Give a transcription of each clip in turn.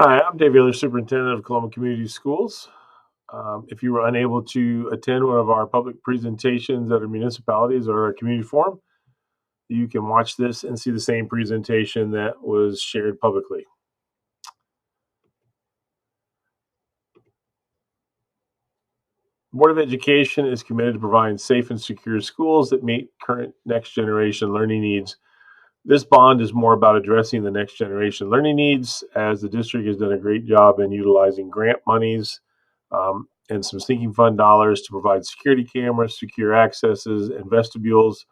Hi, I'm Dave Ehlers, Superintendent of Coloma Community Schools. If you were unable to attend one of our public presentations at our municipalities or our community forum, you can watch this and see the same presentation that was shared publicly. The Board of Education is committed to providing safe and secure schools that meet current next generation learning needs. This bond is more about addressing the next generation learning needs, as the district has done a great job in utilizing grant monies and some sinking fund dollars to provide security cameras, secure accesses, and vestibules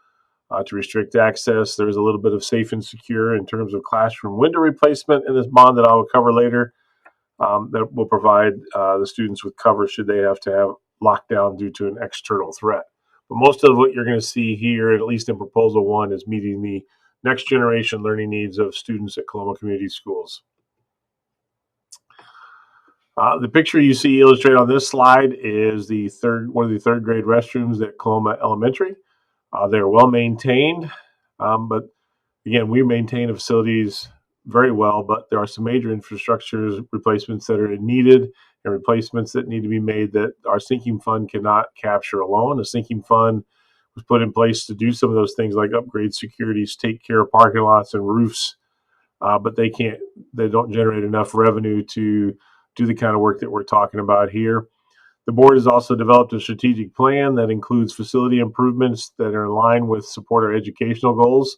to restrict access. There's a little bit of safe and secure in terms of classroom window replacement in this bond that I will cover later, that will provide the students with cover should they have to have lockdown due to an external threat. But most of what you're going to see here, at least in Proposal 1, is meeting the next generation learning needs of students at Coloma Community Schools. The picture you see illustrated on this slide is one of the third grade restrooms at Coloma Elementary. They're well maintained, but again, we maintain the facilities very well, but there are some major infrastructure replacements that are needed and replacements that need to be made that our sinking fund cannot capture alone. The sinking fund was put in place to do some of those things like upgrade securities, take care of parking lots and roofs, but they don't generate enough revenue to do the kind of work that we're talking about here. The board has also developed a strategic plan that includes facility improvements that are in line with support our educational goals.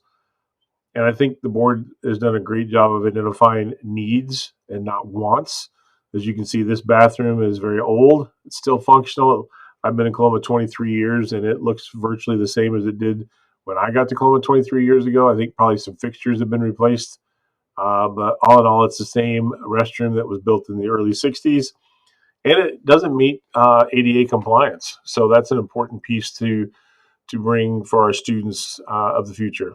And I think the board has done a great job of identifying needs and not wants. As you can see, this bathroom is very old. It's still functional. I've been in Coloma 23 years, and it looks virtually the same as it did when I got to Coloma 23 years ago. I think probably some fixtures have been replaced. But all in all, it's the same restroom that was built in the early 60s. And it doesn't meet ADA compliance. So that's an important piece to bring for our students of the future.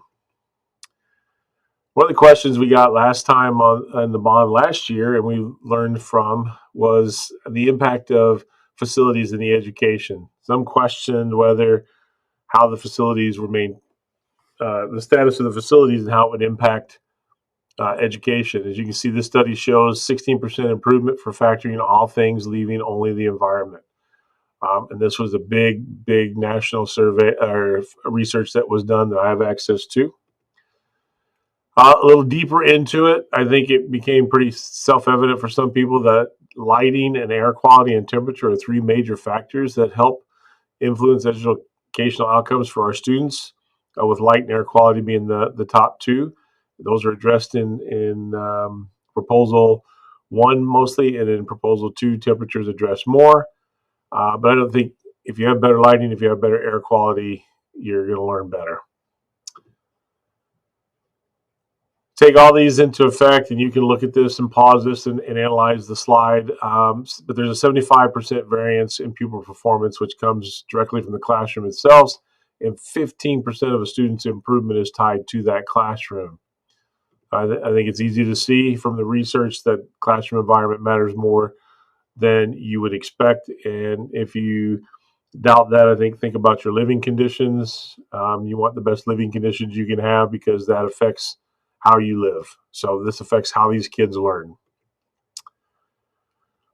One of the questions we got last time on the bond last year, and we learned from, was the impact of facilities in the education. Some questioned how the facilities remain, the status of the facilities and how it would impact education. As you can see, this study shows 16% improvement for factoring all things, leaving only the environment. And this was a big national survey or research that was done that I have access to. A little deeper into it, I think it became pretty self-evident for some people that lighting and air quality and temperature are three major factors that help influence educational outcomes for our students, with light and air quality being the top two. Those are addressed in Proposal 1 mostly, and in Proposal 2, temperatures addressed more. But I don't think if you have better lighting, if you have better air quality, you're going to learn better. Take all these into effect, and you can look at this and pause this and analyze the slide. But there's a 75% variance in pupil performance, which comes directly from the classroom itself, and 15% of a student's improvement is tied to that classroom. I think it's easy to see from the research that classroom environment matters more than you would expect. And if you doubt that, I think about your living conditions. You want the best living conditions you can have because that affects how you live. So this affects how these kids learn.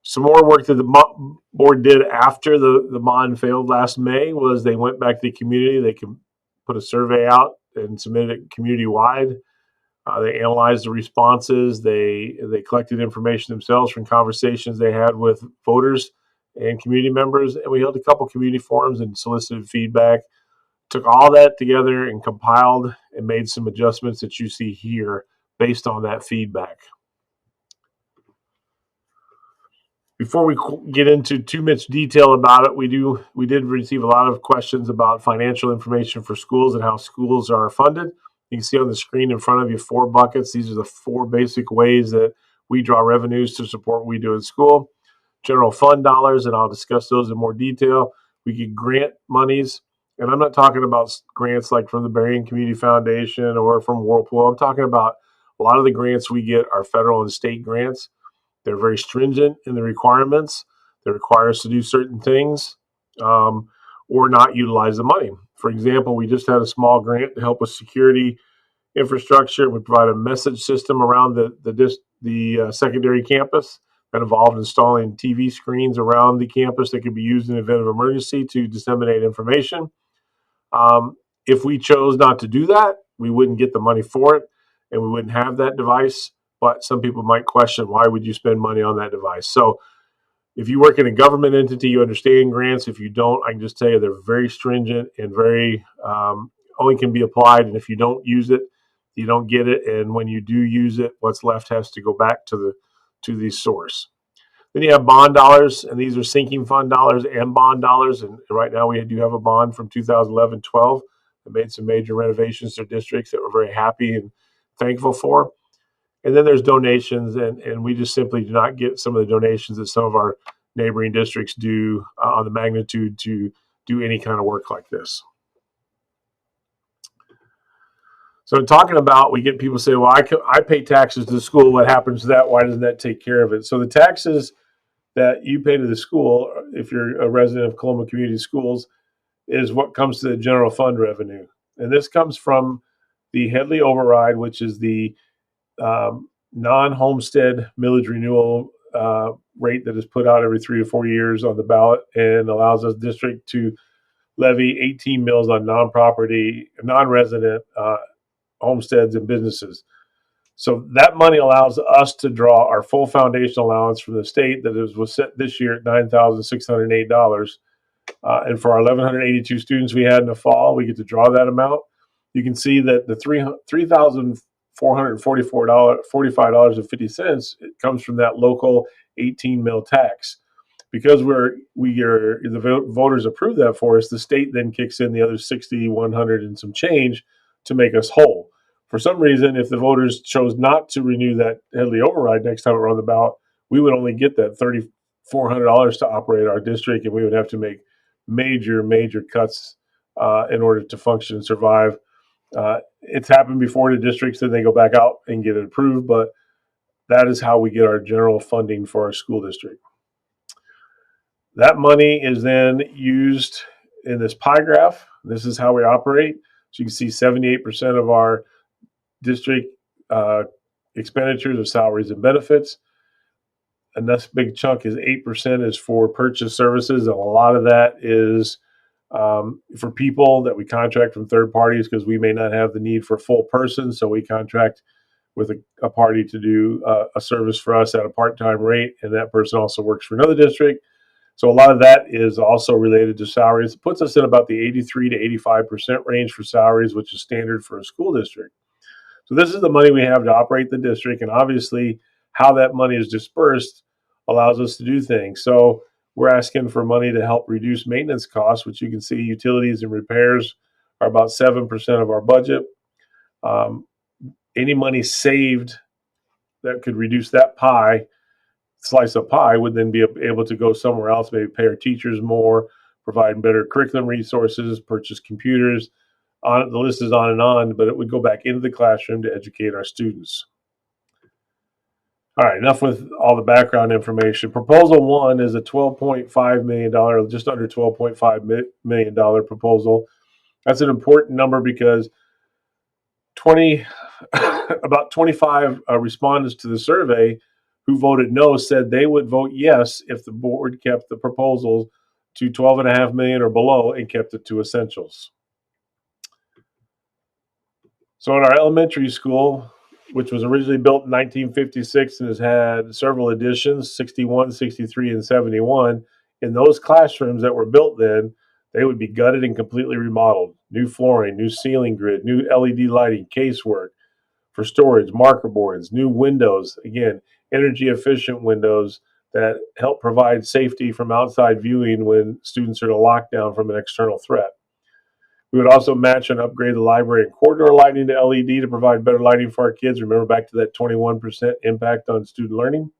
Some more work that the board did after the bond failed last May was they went back to the community. They can put a survey out and submit it community-wide. They analyzed the responses. They collected information themselves from conversations they had with voters and community members. And we held a couple community forums and solicited feedback. Took all that together and compiled and made some adjustments that you see here based on that feedback. Before we get into too much detail about it, we did receive a lot of questions about financial information for schools and how schools are funded. You can see on the screen in front of you 4 buckets. These are the 4 basic ways that we draw revenues to support what we do in school. General fund dollars, and I'll discuss those in more detail. We get grant monies, and I'm not talking about grants like from the Berrien Community Foundation or from Whirlpool. I'm talking about a lot of the grants we get are federal and state grants. They're very stringent in the requirements. They require us to do certain things or not utilize the money. For example, we just had a small grant to help with security infrastructure. We provide a message system around the secondary campus that involved installing TV screens around the campus that could be used in the event of emergency to disseminate information. Um, if we chose not to do that, we wouldn't get the money for it, and we wouldn't have that device. But some people might question, why would you spend money on that device? So if you work in a government entity, you understand grants. If you don't, I can just tell you they're very stringent and very only can be applied. And if you don't use it, you don't get it. And when you do use it, what's left has to go back to the source. Then you have bond dollars, and these are sinking fund dollars and bond dollars. And right now we do have a bond from 2011-12 that made some major renovations to districts that we're very happy and thankful for. And then there's donations, and we just simply do not get some of the donations that some of our neighboring districts do on the magnitude to do any kind of work like this. So talking about, we get people say, well, I pay taxes to the school. What happens to that? Why doesn't that take care of it? So the taxes that you pay to the school, if you're a resident of Coloma Community Schools, is what comes to the general fund revenue. And this comes from the Headley override, which is the non-homestead millage renewal rate that is put out every 3 to 4 years on the ballot, and allows us district to levy 18 mills on non-property, non-resident homesteads and businesses. So that money allows us to draw our full foundation allowance from the state that was set this year at $9,608. And for our 1,182 students we had in the fall, we get to draw that amount. You can see that the $3,445.50 comes from that local 18 mil tax. Because the voters approve that for us, the state then kicks in the other 6,100 and some change to make us whole. For some reason, if the voters chose not to renew that Headley override next time we're on the ballot, we would only get that $3,400 to operate our district, and we would have to make major cuts in order to function and survive. It's happened before to districts, then they go back out and get it approved, but that is how we get our general funding for our school district. That money is then used in this pie graph. This is how we operate. So you can see 78% of our district expenditures of salaries and benefits. And this big chunk is 8% is for purchase services. And a lot of that is for people that we contract from third parties, because we may not have the need for a full person. So we contract with a party to do a service for us at a part-time rate. And that person also works for another district. So a lot of that is also related to salaries. It puts us in about the 83 to 85% range for salaries, which is standard for a school district. So this is the money we have to operate the district, and obviously how that money is dispersed allows us to do things. So we're asking for money to help reduce maintenance costs, which you can see utilities and repairs are about 7% of our budget. Any money saved that could reduce that slice of pie would then be able to go somewhere else, maybe pay our teachers more, provide better curriculum resources, purchase computers. The list is on and on, but it would go back into the classroom to educate our students. All right, enough with all the background information. Proposal 1 is a $12.5 million, just under $12.5 million proposal. That's an important number because about 25 respondents to the survey who voted no said they would vote yes if the board kept the proposal to $12.5 million or below and kept it to essentials. So in our elementary school, which was originally built in 1956 and has had several additions, 61, 63, and 71, in those classrooms that were built then, they would be gutted and completely remodeled. New flooring, new ceiling grid, new LED lighting, casework for storage, marker boards, new windows, again, energy efficient windows that help provide safety from outside viewing when students are in a lockdown from an external threat. We would also match and upgrade the library and corridor lighting to LED to provide better lighting for our kids. Remember back to that 21% impact on student learning.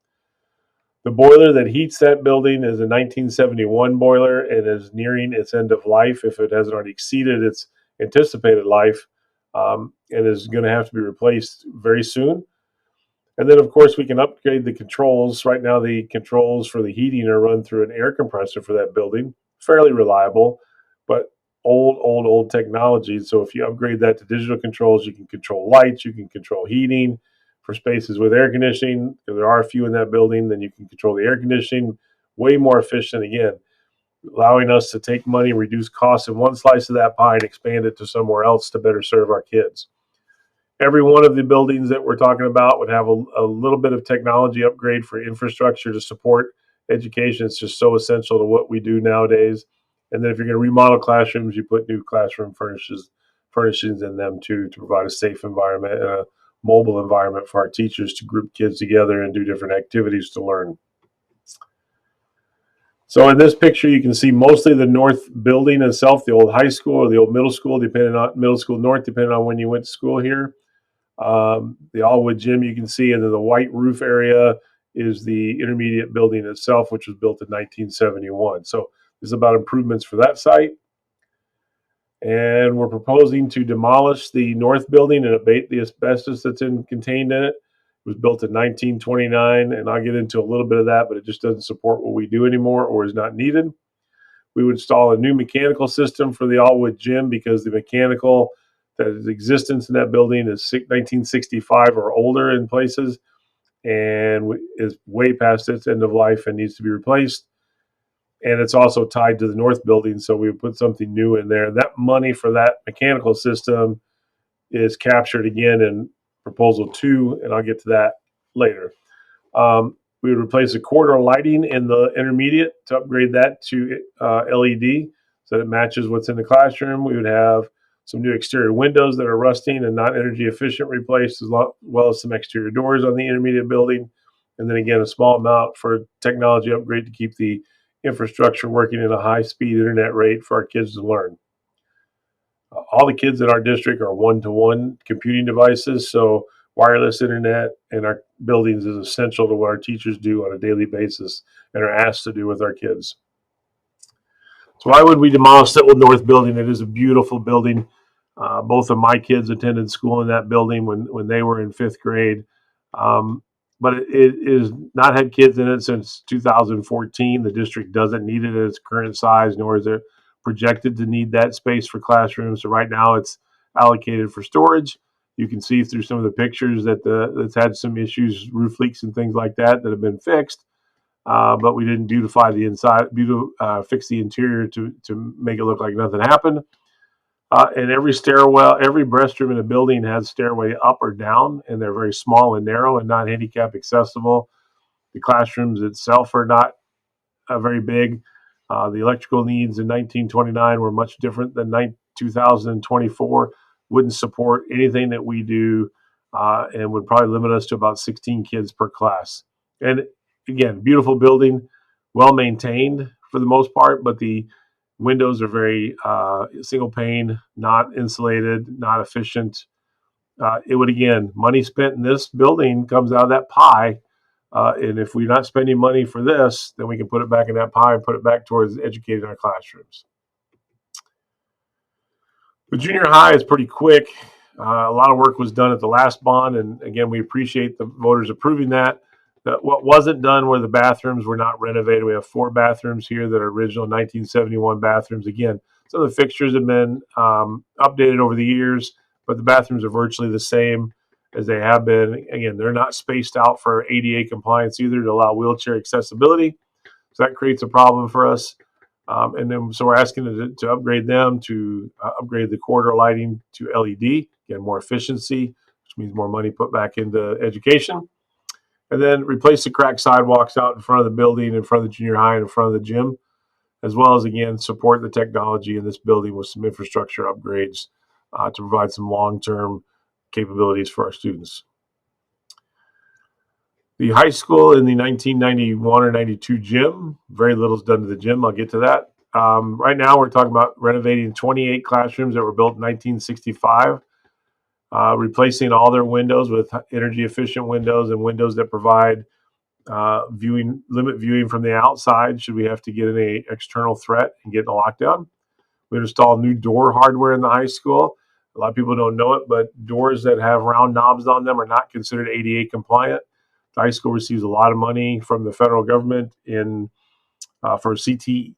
The boiler that heats that building is a 1971 boiler and is nearing its end of life if it hasn't already exceeded its anticipated life, and is going to have to be replaced very soon. And then, of course, we can upgrade the controls. Right now, the controls for the heating are run through an air compressor for that building. Fairly reliable, but old technology. So if you upgrade that to digital controls, you can control lights, you can control heating for spaces with air conditioning. Because there are a few in that building, then you can control the air conditioning way more efficient. Again, allowing us to take money, reduce costs in one slice of that pie, and expand it to somewhere else to better serve our kids. Every one of the buildings that we're talking about would have a little bit of technology upgrade for infrastructure to support education. It's just so essential to what we do nowadays. And then if you're going to remodel classrooms, you put new classroom furnishings in them too, to provide a safe environment and a mobile environment for our teachers to group kids together and do different activities to learn. So in this picture, you can see mostly the north building itself, the old high school or the old middle school, depending on middle school north, depending on when you went to school here. The all-wood gym you can see, and then the white roof area is the intermediate building itself, which was built in 1971. So this is about improvements for that site. And we're proposing to demolish the north building and abate the asbestos that's contained in it. It was built in 1929, and I'll get into a little bit of that, but it just doesn't support what we do anymore or is not needed. We would install a new mechanical system for the all-wood gym because the mechanical that is existence in that building is 1965 or older in places and is way past its end of life and needs to be replaced. And it's also tied to the north building, so we would put something new in there. That money for that mechanical system is captured again in proposal 2, and I'll get to that later. We would replace the corridor lighting in the intermediate to upgrade that to LED so that it matches what's in the classroom. We would have some new exterior windows that are rusting and not energy efficient replaced, as well as some exterior doors on the intermediate building. And then again, a small amount for technology upgrade to keep the infrastructure working at a high-speed internet rate for our kids to learn. All the kids in our district are one-to-one computing devices, so wireless internet in our buildings is essential to what our teachers do on a daily basis and are asked to do with our kids. So why would we demolish the old north building? It is a beautiful building. Both of my kids attended school in that building when they were in 5th grade. But it is not had kids in it since 2014. The district doesn't need it at its current size, nor is it projected to need that space for classrooms. So right now it's allocated for storage. You can see through some of the pictures that it's had some issues, roof leaks and things like that have been fixed. But we didn't beautify the inside, fix the interior to make it look like nothing happened. And every stairwell, every restroom in a building has stairway up or down, and they're very small and narrow and not handicap accessible. The classrooms itself are not very big. The electrical needs in 1929 were much different than 2024. Wouldn't support anything that we do, and would probably limit us to about 16 kids per class. And again, beautiful building, well maintained for the most part, but the windows are very single pane, not insulated, not efficient. It would, again, money spent in this building comes out of that pie. And if we're not spending money for this, then we can put it back in that pie and put it back towards educating our classrooms. The junior high is pretty quick. A lot of work was done at the last bond, and again, we appreciate the voters approving that. What wasn't done were the bathrooms were not renovated. We have 4 bathrooms here that are original 1971 bathrooms. Again, some of the fixtures have been updated over the years, but the bathrooms are virtually the same as they have been. Again, they're not spaced out for ADA compliance either to allow wheelchair accessibility. So that creates a problem for us. And then, so we're asking to upgrade them, to upgrade the corridor lighting to LED, get more efficiency, which means more money put back into education. And then replace the cracked sidewalks out in front of the building, in front of the junior high, and in front of the gym, as well as, again, support the technology in this building with some infrastructure upgrades to provide some long-term capabilities for our students. The high school in the 1991 or 92 gym, very little is done to the gym. I'll get to that. Right now, we're talking about renovating 28 classrooms that were built in 1965, replacing all their windows with energy efficient windows and windows that provide limit viewing from the outside should we have to get in a external threat and get in a lockdown. We installed new door hardware in the high school. A lot of people don't know it, but doors that have round knobs on them are not considered ADA compliant. The high school receives a lot of money from the federal government for CT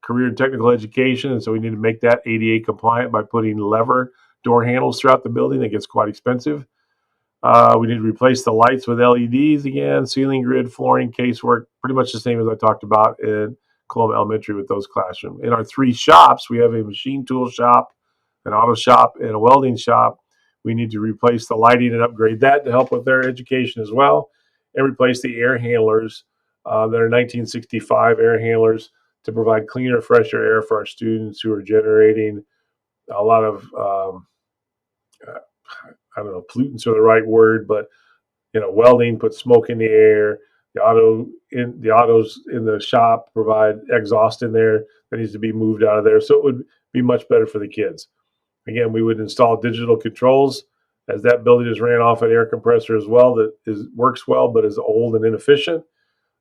career and technical education, and so we need to make that ADA compliant by putting lever door handles throughout the building. That gets quite expensive. We need to replace the lights with LEDs again, ceiling grid, flooring, casework, pretty much the same as I talked about in Coloma Elementary with those classrooms. In our 3 shops, we have a machine tool shop, an auto shop, and a welding shop. We need to replace the lighting and upgrade that to help with their education as well, and replace the air handlers that are 1965 air handlers to provide cleaner, fresher air for our students who are generating a lot of I don't know, pollutants are the right word, but welding puts smoke in the air. The autos in the shop provide exhaust in there that needs to be moved out of there. So it would be much better for the kids. Again, we would install digital controls, as that building is ran off an air compressor as well that works well but is old and inefficient.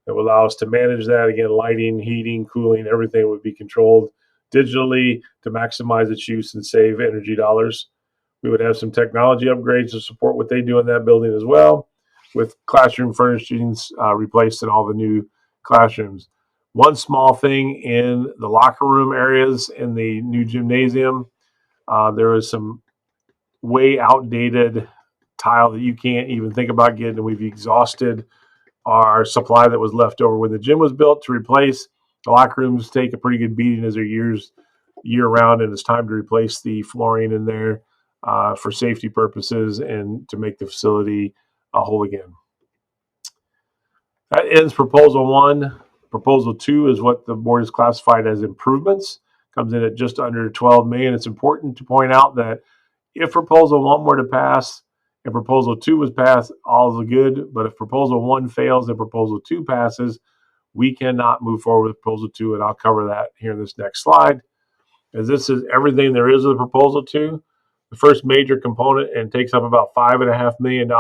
It will allow us to manage that. Again, lighting, heating, cooling, everything would be controlled digitally to maximize its use and save energy dollars. We would have some technology upgrades to support what they do in that building as well, with classroom furnishings replaced in all the new classrooms. One small thing in the locker room areas in the new gymnasium, there was some way outdated tile that you can't even think about getting, and we've exhausted our supply that was left over when the gym was built to replace. The locker rooms take a pretty good beating as they're year round, and it's time to replace the flooring in there for safety purposes and to make the facility whole again. That ends proposal 1. Proposal 2 is what the board has classified as improvements. Comes in at just under $12 million. It's important to point out that if proposal 1 were to pass and proposal 2 was passed, all is good. But if proposal 1 fails and proposal 2 passes, we cannot move forward with proposal 2, and I'll cover that here in this next slide. As this is everything there is of the proposal 2, the first major component, and takes up about $5.5 million,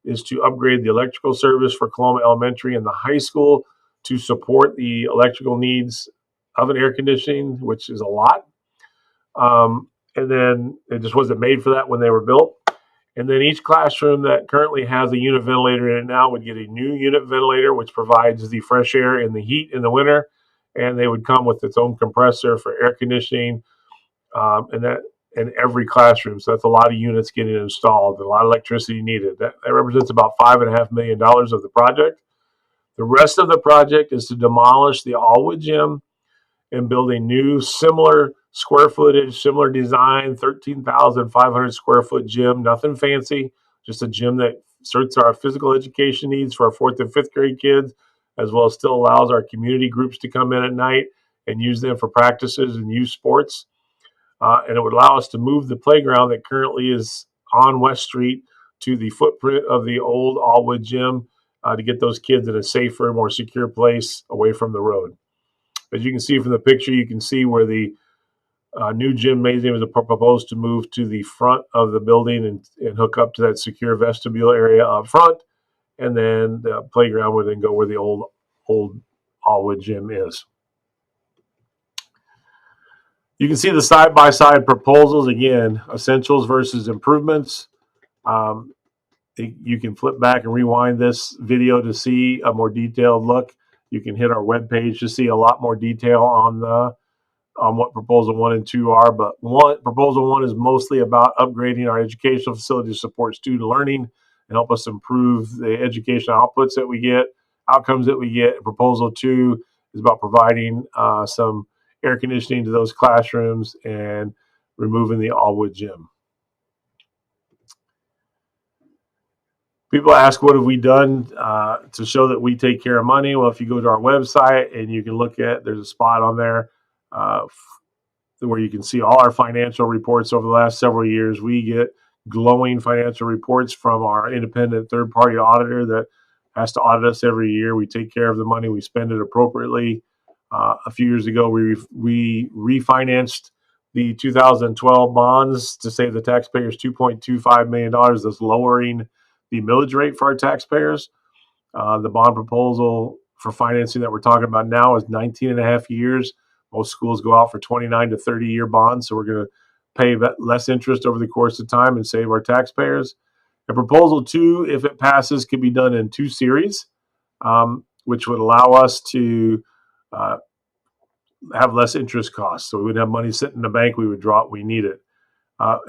is to upgrade the electrical service for Coloma Elementary and the high school to support the electrical needs of an air conditioning, which is a lot. And then it just wasn't made for that when they were built. And then each classroom that currently has a unit ventilator in it now would get a new unit ventilator, which provides the fresh air and the heat in the winter. And they would come with its own compressor for air conditioning, and that in every classroom. So that's a lot of units getting installed, a lot of electricity needed. That represents about $5.5 million of the project. The rest of the project is to demolish the Allwood gym and build a new, similar square footage, similar design, 13,500 square foot gym. Nothing fancy, just a gym that suits our physical education needs for our 4th and 5th grade kids, as well as still allows our community groups to come in at night and use them for practices and youth sports. And it would allow us to move the playground that currently is on West Street to the footprint of the old Allwood gym to get those kids in a safer, more secure place away from the road. As you can see from the picture, you can see where the new gymnasium is proposed to move to the front of the building and hook up to that secure vestibule area up front. And then the playground would then go where the old Allwood gym is. You can see the side-by-side proposals, again, essentials versus improvements. You can flip back and rewind this video to see a more detailed look. You can hit our webpage to see a lot more detail on what proposal 1 and 2 are. But proposal 1 is mostly about upgrading our educational facility to support student learning and help us improve the educational outputs that we get, outcomes that we get. Proposal 2 is about providing some air conditioning to those classrooms and removing the Allwood gym. People ask, what have we done to show that we take care of money? Well, if you go to our website and you can look at, there's a spot on there where you can see all our financial reports over the last several years. We get glowing financial reports from our independent third-party auditor that has to audit us every year. We take care of the money. We spend it appropriately. A few years ago, we refinanced the 2012 bonds to save the taxpayers $2.25 million. That's lowering the millage rate for our taxpayers. The bond proposal for financing that we're talking about now is 19 and a half years. Most schools go out for 29 to 30-year bonds, so we're going to pay less interest over the course of time and save our taxpayers. And proposal 2, if it passes, can be done in 2 series, which would allow us to have less interest costs. So we would have money sitting in the bank. We would draw it. We need it.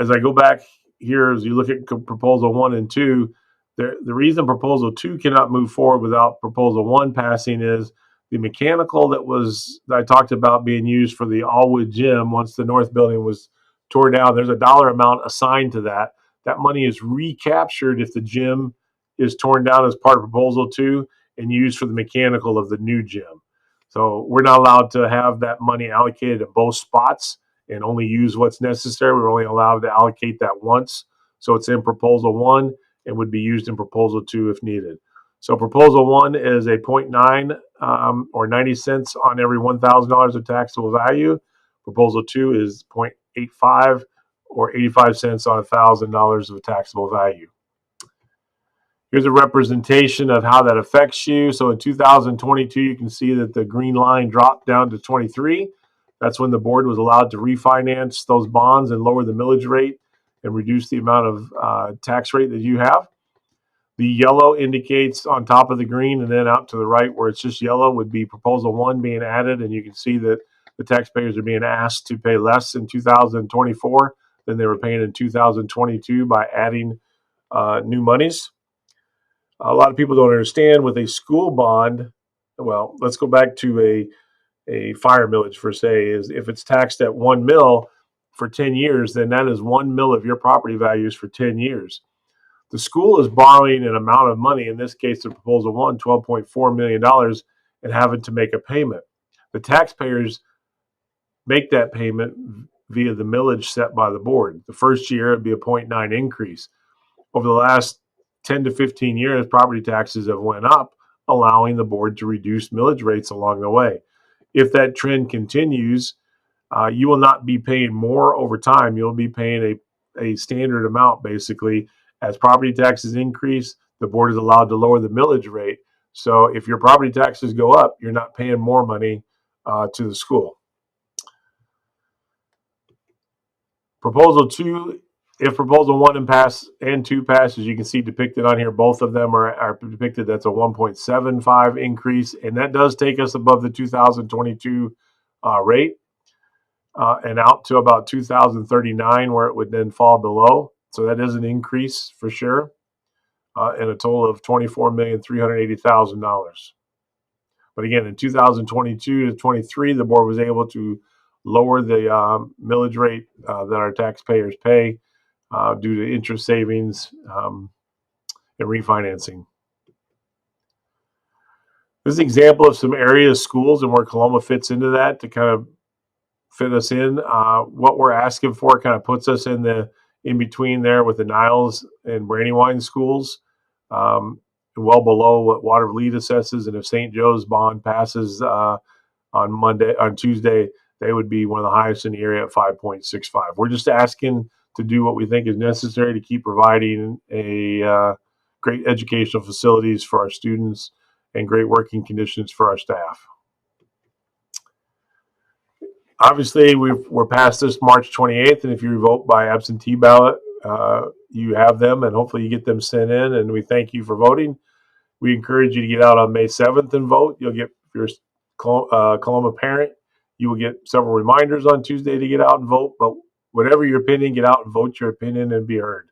As I go back here, as you look at proposal 1 and 2, the reason proposal 2 cannot move forward without proposal 1 passing is the mechanical that I talked about being used for the all-wood gym. Once the north building was torn down, there's a dollar amount assigned to that. That money is recaptured if the gym is torn down as part of proposal 2 and used for the mechanical of the new gym. So we're not allowed to have that money allocated at both spots and only use what's necessary. We're only allowed to allocate that once. So it's in proposal 1 and would be used in proposal 2 if needed. So proposal 1 is a 0.9 or 90 cents on every $1,000 of taxable value. Proposal 2 is 0.85 or 85 cents on $1,000 of taxable value. Here's a representation of how that affects you. So in 2022, you can see that the green line dropped down to 23. That's when the board was allowed to refinance those bonds and lower the millage rate and reduce the amount of tax rate that you have. The yellow indicates on top of the green, and then out to the right where it's just yellow would be proposal 1 being added. And you can see that the taxpayers are being asked to pay less in 2024 than they were paying in 2022 by adding new monies. A lot of people don't understand with a school bond. Well, let's go back to a fire millage for say is if it's taxed at 1 mil for 10 years, then that is 1 mil of your property values for 10 years. The school is borrowing an amount of money, in this case, the proposal 1, $12.4 million, and having to make a payment. The taxpayers make that payment via the millage set by the board. The first year, it'd be a 0.9 increase. Over the last 10 to 15 years, property taxes have went up, allowing the board to reduce millage rates along the way. If that trend continues, you will not be paying more over time. You'll be paying a standard amount, basically. As property taxes increase, the board is allowed to lower the millage rate. So if your property taxes go up, you're not paying more money to the school. Proposal 2, if proposal 1 and 2 passes, you can see depicted on here, both of them are depicted. That's a 1.75 increase, and that does take us above the 2022 rate and out to about 2039, where it would then fall below. So that is an increase for sure, and a total of $24,380,000. But again, in 2022 to 23, the board was able to lower the millage rate that our taxpayers pay due to interest savings and refinancing. This is an example of some areas, schools, and where Coloma fits into that to kind of fit us in. What we're asking for kind of puts us in between there with the Niles and Brandywine schools, well below what Watervliet assesses. And if St. Joe's bond passes on Tuesday, they would be one of the highest in the area at 5.65. We're just asking to do what we think is necessary to keep providing a great educational facilities for our students and great working conditions for our staff. Obviously, we're past this March 28th, and if you vote by absentee ballot, you have them, and hopefully you get them sent in, and we thank you for voting. We encourage you to get out on May 7th and vote. You'll get, if you're a Coloma parent, you will get several reminders on Tuesday to get out and vote, but whatever your opinion, get out and vote your opinion and be heard.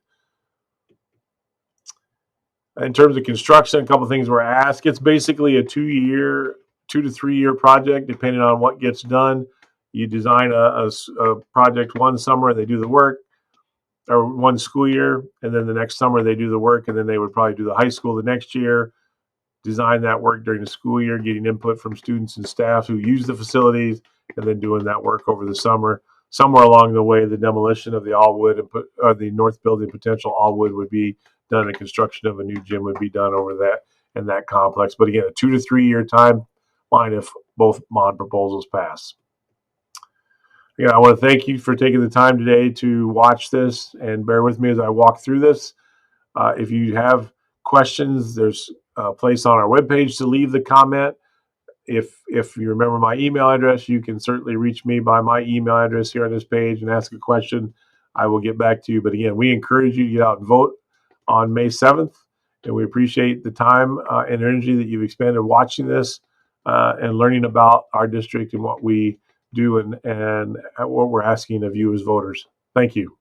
In terms of construction, a couple of things were asked. It's basically a 2 to 3 year project, depending on what gets done. You design a project one summer, they do the work, or one school year, and then the next summer they do the work, and then they would probably do the high school the next year, design that work during the school year, getting input from students and staff who use the facilities, and then doing that work over the summer. Somewhere along the way, the demolition of the all-wood and the north building potential all-wood would be done, and construction of a new gym would be done over that complex. But again, a 2 to 3 year timeline if both bond proposals pass. Again, I want to thank you for taking the time today to watch this and bear with me as I walk through this. If you have questions, there's a place on our webpage to leave the comment. If you remember my email address, you can certainly reach me by my email address here on this page and ask a question. I will get back to you. But again, we encourage you to get out and vote on May 7th, and we appreciate the time and energy that you've expended watching this and learning about our district and what we do and what we're asking of you as voters. Thank you.